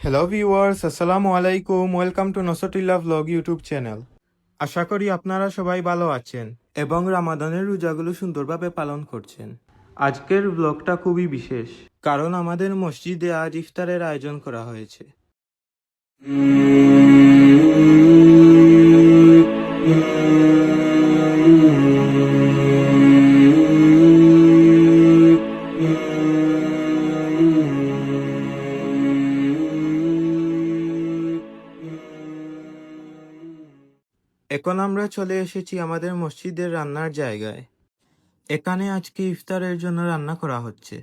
Hello viewers, আসসালামু আলাইকুম। Welcome to Nusratullah vlog YouTube channel. আশা করি আপনারা সবাই ভালো আছেন এবং রামাদানের রোজাগুলো সুন্দরভাবে পালন করছেন। আজকের ব্লগটা খুবই বিশেষ, কারণ আমাদের মসজিদে আজ ইফতারের আয়োজন করা হয়েছে। এখন আমরা চলে এসেছি আমাদের মসজিদের রান্নার জায়গায়। এখানে আজকে ইফতারের জন্য রান্না করা হচ্ছে।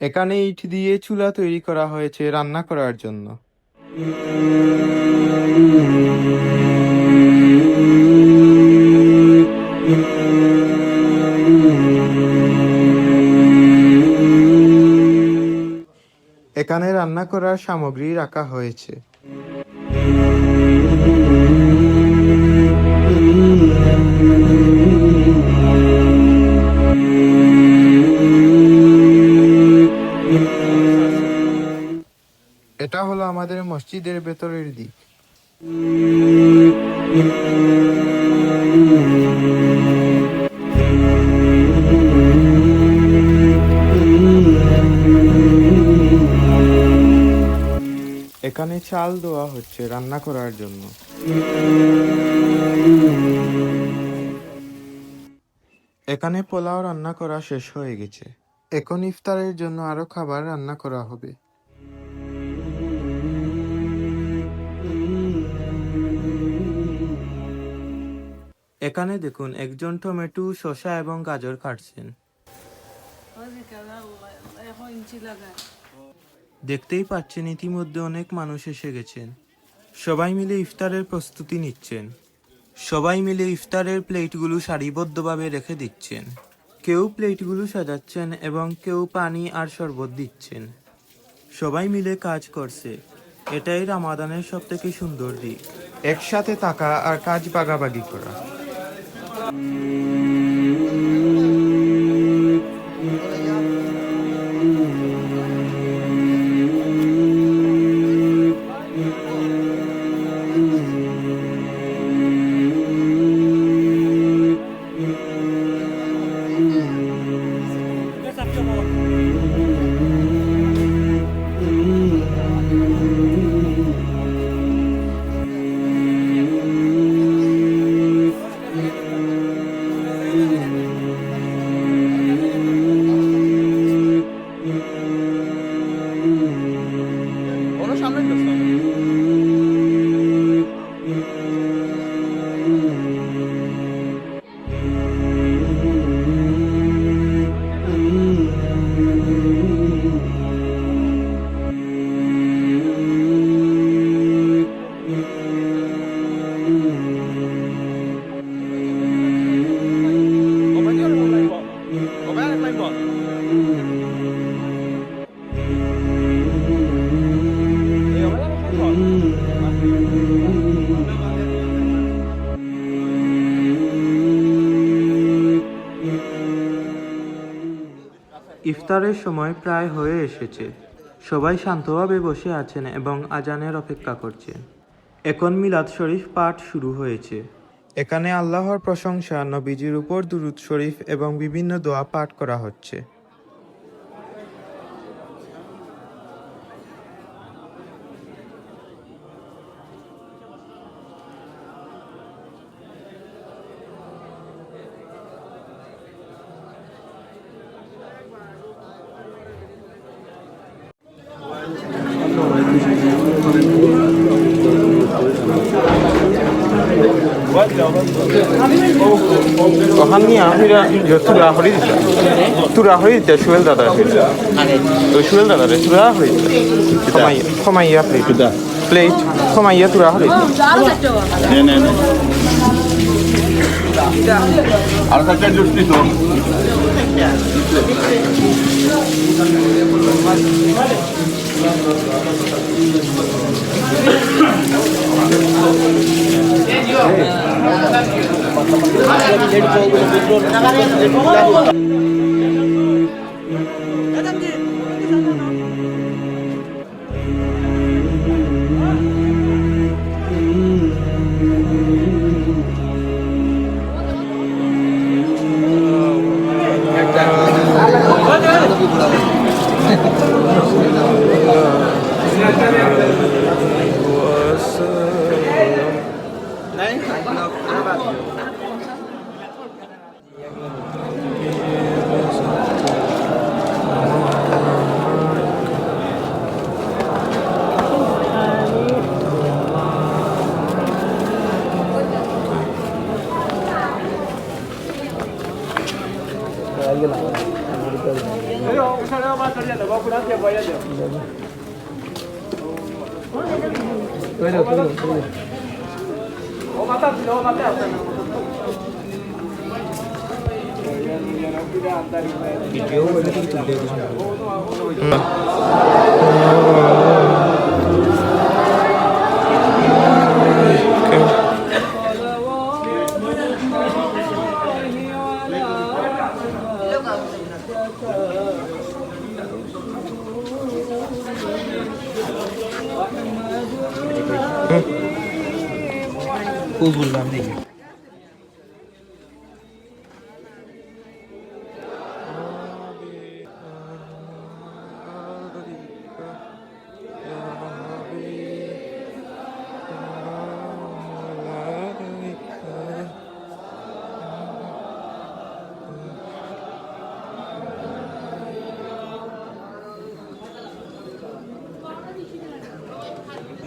এখানে ইট দিয়ে চুলা তৈরি করা হয়েছে রান্না করার জন্য। এখানে রান্না করার সামগ্রী রাখা হয়েছে। এটা হলো আমাদের মসজিদের ভেতরের দিক। এখানে চাল দেওয়া হচ্ছে রান্না করার জন্য। এখানে পোলাও রান্না করা শেষ হয়ে গেছে। এখন ইফতারের জন্য আরো খাবার রান্না করা হবে। এখানে দেখুন, একজন টমেটো, শসা এবং গাজর কাটছেন। দেখতেই পাচ্ছেন ইতিমধ্যে অনেক মানুষ এসে গেছেন। সবাই মিলে ইফতারের প্রস্তুতি নিচ্ছেন। সবাই মিলে ইফতারের প্লেটগুলো সারিবদ্ধভাবে রেখে দিচ্ছেন। কেউ প্লেটগুলো সাজাচ্ছেন এবং কেউ পানি আর শরবত দিচ্ছেন। সবাই মিলে কাজ করছে। এটাই রামাদানের সবথেকে সুন্দর দিক, একসাথে থাকা আর কাজ ভাগাভাগি করা। ইফতারের সময় প্রায় হয়ে এসেছে। সবাই শান্তভাবে বসে আছেন এবং আজানের অপেক্ষা করছেন। এখন মিলাদ শরীফ পাঠ শুরু হয়েছে। এখানে আল্লাহর প্রশংসা, নবীজির উপর দুরূদ শরীফ এবং বিভিন্ন দোয়া পাঠ করা হচ্ছে। ওখান নিয়ে আমিরা তুরা হরি দিতা, তুরা হরি দিতা সুয়েল দাদা, তো সুয়েল দাদা রে তুরা হরি দিতা, খমাইয়া প্লেট প্লেট খমাইয়া তুরা হরি আর একটা জুস দিত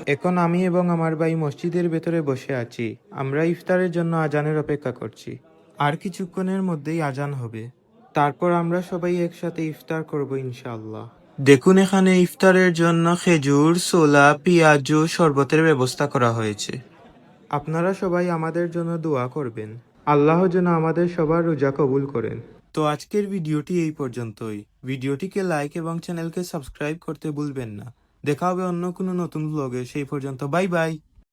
এখন আমি এবং আমার ভাই মসজিদের ভেতরে বসে আছি। আমরা ইফতারের জন্য আজানের অপেক্ষা করছি। আর কিছুক্ষণের মধ্যেই আজান হবে। তারপর আমরা সবাই একসাথে ইফতার করব ইনশাআল্লাহ। দেখুন, এখানে ইফতারের জন্য খেজুর, ছোলা, পেঁয়াজ ও শরবতের ব্যবস্থা করা হয়েছে। আপনারা সবাই আমাদের জন্য দোয়া করবেন। আল্লাহ যেন আমাদের সবার রোজা কবুল করেন। তো আজকের ভিডিওটি এই পর্যন্তই। ভিডিওটিকে লাইক এবং চ্যানেলকে সাবস্ক্রাইব করতে ভুলবেন না। দেখা হবে অন্য কোনো নতুন ব্লগে। সেই পর্যন্ত বাই বাই।